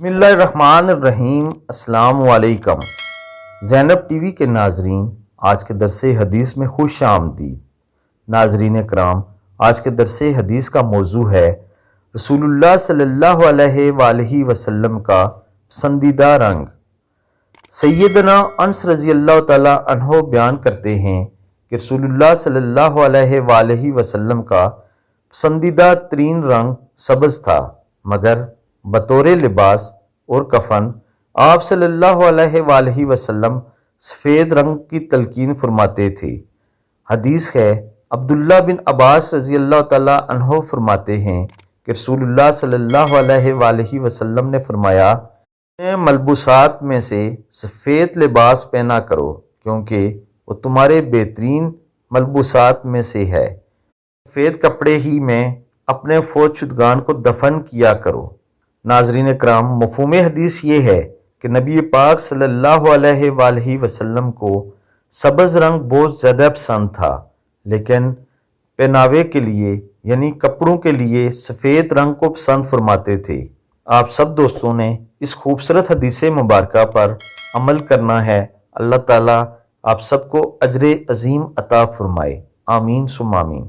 بسم اللہ الرحمن الرحیم۔ السلام علیکم زینب ٹی وی کے ناظرین، آج کے درس حدیث میں خوش آمدید۔ ناظرین کرام، آج کے درس حدیث کا موضوع ہے رسول اللہ صلی اللہ علیہ وآلہ وسلم کا پسندیدہ رنگ۔ سیدنا انس رضی اللہ تعالی عنہ بیان کرتے ہیں کہ رسول اللہ صلی اللہ علیہ وآلہ وسلم کا پسندیدہ ترین رنگ سبز تھا، مگر بطور لباس اور کفن آپ صلی اللہ علیہ وآلہ وسلم سفید رنگ کی تلقین فرماتے تھے۔ حدیث ہے، عبداللہ بن عباس رضی اللہ تعالی عنہ فرماتے ہیں کہ رسول اللہ صلی اللہ علیہ وآلہ وسلم نے فرمایا، ملبوسات میں سے سفید لباس پہنا کرو کیونکہ وہ تمہارے بہترین ملبوسات میں سے ہے۔ سفید کپڑے ہی میں اپنے فوت شدگان کو دفن کیا کرو۔ ناظرین کرام، مفہوم حدیث یہ ہے کہ نبی پاک صلی اللہ علیہ وآلہ وسلم کو سبز رنگ بہت زیادہ پسند تھا، لیکن پہناوے کے لیے یعنی کپڑوں کے لیے سفید رنگ کو پسند فرماتے تھے۔ آپ سب دوستوں نے اس خوبصورت حدیث مبارکہ پر عمل کرنا ہے۔ اللہ تعالیٰ آپ سب کو اجر عظیم عطا فرمائے، آمین ثم آمین۔